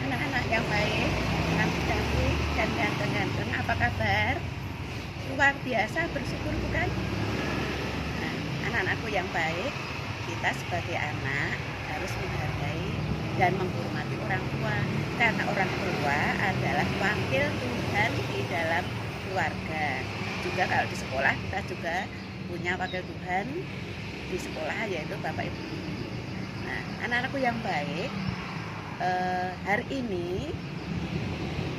Anak-anak yang baik, cantik-cantik, dan ganteng-ganteng, apa kabar? Luar biasa bersyukur bukan? Nah, anak-anakku yang baik, kita sebagai anak harus menghargai dan menghormati orang tua, karena orang tua adalah wakil Tuhan di dalam keluarga. Juga kalau di sekolah kita juga punya wakil Tuhan di sekolah, yaitu Bapak Ibu. Nah, anak-anakku yang baik, hari ini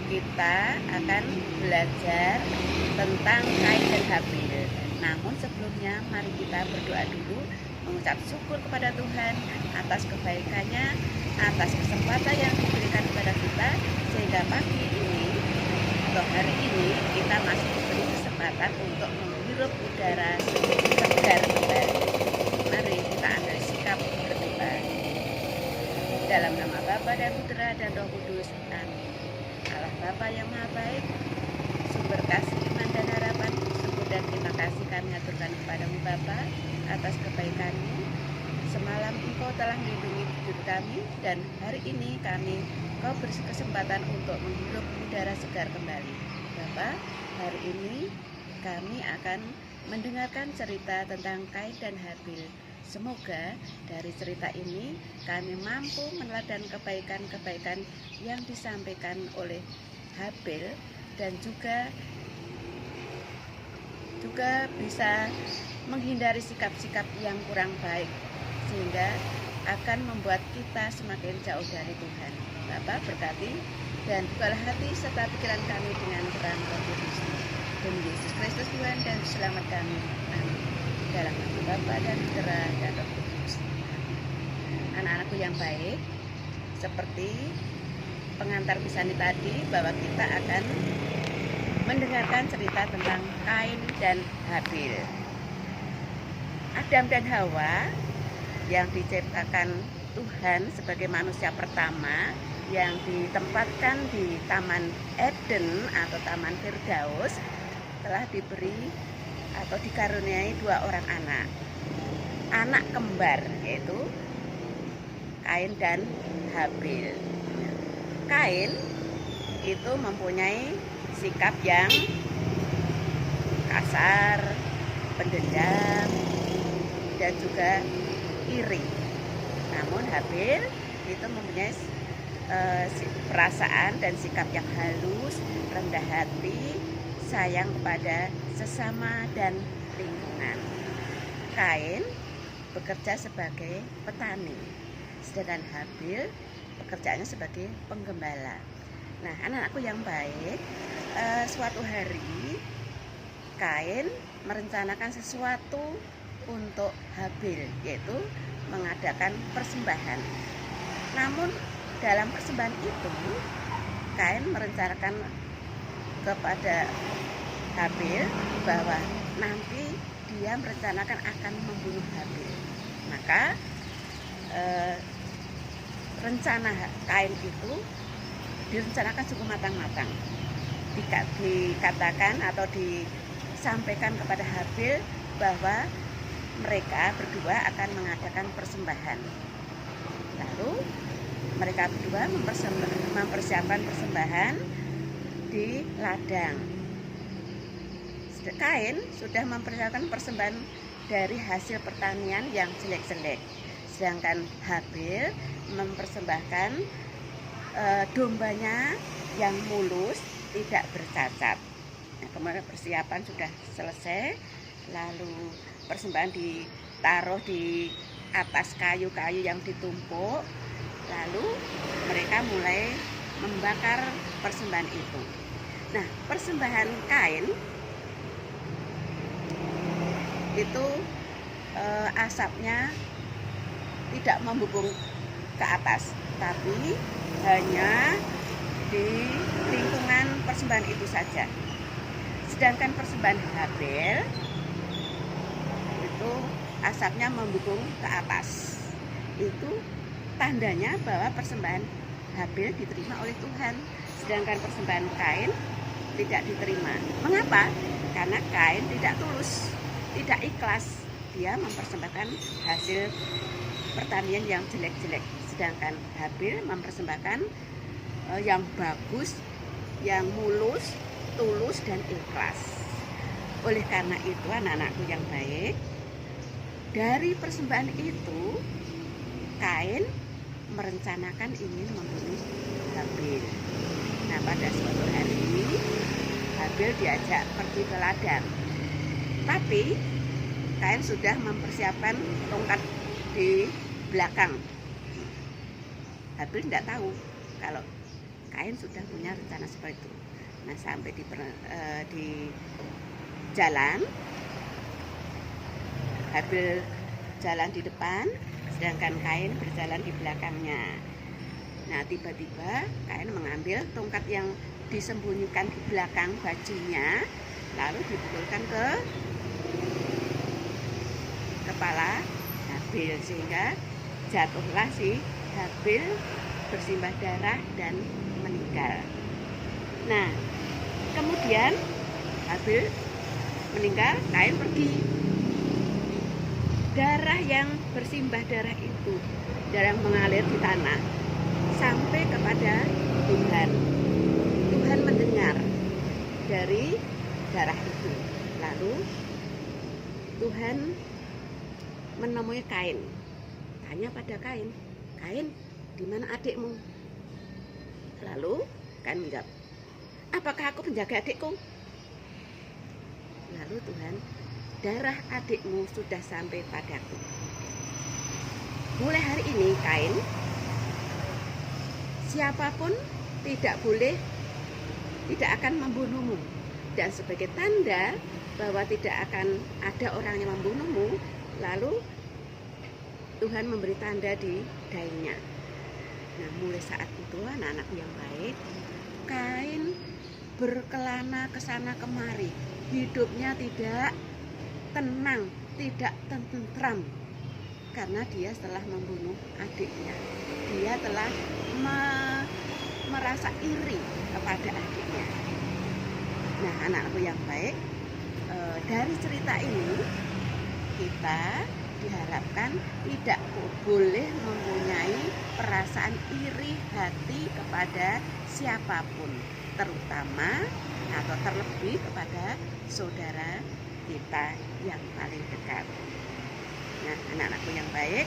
kita akan belajar tentang Kain dan Habil. Namun sebelumnya mari kita berdoa dulu, mengucap syukur kepada Tuhan atas kebaikannya, atas kesempatan yang diberikan kepada kita, sehingga pagi ini atau hari ini kita masih diberi kesempatan untuk menghirup udara segar kembali. Mari kita ambil sikap berdoa. Dalam nama Bapa dan Putra dan Roh Kudus, amin. Allah Bapa yang Maha Baik, sumber kasih, iman dan harapan, syukur dan terima kasih kami aturkan kepadamu Bapa atas kebaikanmu. Semalam Engkau telah melindungi hidup kami, dan hari ini Kau beri kesempatan untuk menghirup udara segar kembali. Bapa, hari ini kami akan mendengarkan cerita tentang Kain dan Habil. Semoga dari cerita ini kami mampu meneladani kebaikan-kebaikan yang disampaikan oleh Habil, dan juga bisa menghindari sikap-sikap yang kurang baik, sehingga akan membuat kita semakin jauh dari Tuhan. Bapa, berkati dan bukalah hati serta pikiran kami dengan terang Roh Kudus. Demi Yesus Kristus Tuhan dan selamat kami. Amin. Dalam nama Bapa dan Putra dan Roh Kudus. Anak-anakku yang baik, seperti pengantar pisani tadi, bahwa kita akan mendengarkan cerita tentang Kain dan Habil. Adam dan Hawa yang diciptakan Tuhan sebagai manusia pertama, yang ditempatkan di Taman Eden atau Taman Firdaus, telah diberi atau dikaruniai 2 orang anak kembar, yaitu Kain dan Habil. Kain itu mempunyai sikap yang kasar, pendendam, dan juga iri. Namun Habil itu mempunyai perasaan dan sikap yang halus, rendah hati, sayang kepada sesama dan lingkungan. Kain bekerja sebagai petani, sedangkan Habil pekerjaannya sebagai penggembala. Nah, anak-anakku yang baik, suatu hari Kain merencanakan sesuatu untuk Habil, yaitu mengadakan persembahan. Namun dalam persembahan itu Kain merencanakan kepada Habil bahwa nanti dia merencanakan akan membunuh Habil. Maka rencana Kain itu direncanakan cukup matang-matang. Dikatakan atau disampaikan kepada Habil bahwa mereka berdua akan mengadakan persembahan. Lalu mereka berdua mempersiapkan persembahan di ladang. Kain sudah mempersiapkan persembahan dari hasil pertanian yang jelek-jelek, sedangkan Habil mempersembahkan dombanya yang mulus, tidak bercacat. Nah, kemudian persiapan sudah selesai, lalu persembahan ditaruh di atas kayu-kayu yang ditumpuk, lalu mereka mulai membakar persembahan itu. Nah, persembahan Kain itu asapnya tidak membubung ke atas, tapi hanya di lingkungan persembahan itu saja. Sedangkan persembahan Habil itu asapnya membubung ke atas. Itu tandanya bahwa persembahan Habil diterima oleh Tuhan, sedangkan persembahan Kain tidak diterima. Mengapa? Karena Kain tidak tulus, tidak ikhlas. Dia mempersembahkan hasil pertanian yang jelek-jelek, sedangkan Habil mempersembahkan yang bagus, yang mulus, tulus dan ikhlas. Oleh karena itu anak-anakku yang baik, dari persembahan itu Kain merencanakan ingin membunuh Habil. Nah, pada suatu hari Habil diajak pergi ke ladang, tapi Kain sudah mempersiapkan tongkat di belakang. Habil tidak tahu kalau Kain sudah punya rencana seperti itu. Nah, sampai di jalan, Habil jalan di depan, sedangkan Kain berjalan di belakangnya. Nah, tiba-tiba Kain mengambil tongkat yang disembunyikan di belakang bajunya, lalu dipukulkan ke kepala Habil, sehingga jatuhlah si Habil bersimbah darah dan meninggal. Nah, kemudian Habil meninggal, Kain pergi. Darah yang bersimbah darah itu, darah yang mengalir di tanah, sampai kepada Tuhan. Tuhan mendengar dari darah itu. Lalu Tuhan menemui Kain, tanya pada Kain, Kain, di mana adikmu? Lalu Kain menjawab, apakah aku menjaga adikku? Lalu Tuhan, darah adikmu sudah sampai padaku. Mulai hari ini Kain, siapapun tidak akan membunuhmu. Dan sebagai tanda bahwa tidak akan ada orang yang membunuhmu, lalu Tuhan memberi tanda di dahinya. Nah, mulai saat itu anak-anakku yang baik, Kain berkelana ke sana kemari. Hidupnya tidak tenang, tidak tentram, karena dia telah membunuh adiknya. Dia telah merasa iri kepada adiknya. Nah, anakku yang baik, dari cerita ini kita diharapkan tidak boleh mempunyai perasaan iri hati kepada siapapun, terutama atau terlebih kepada saudara kita yang paling dekat. Nah, anak-anakku yang baik,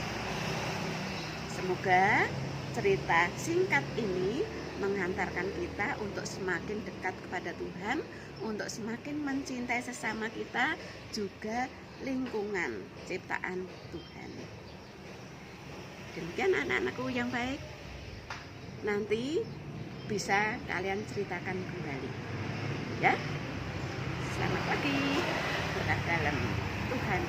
semoga cerita singkat ini menghantarkan kita untuk semakin dekat kepada Tuhan, untuk semakin mencintai sesama kita, juga lingkungan ciptaan Tuhan. Demikian anak-anakku yang baik, nanti bisa kalian ceritakan kembali ya. Selamat pagi, berkah dalam Tuhan.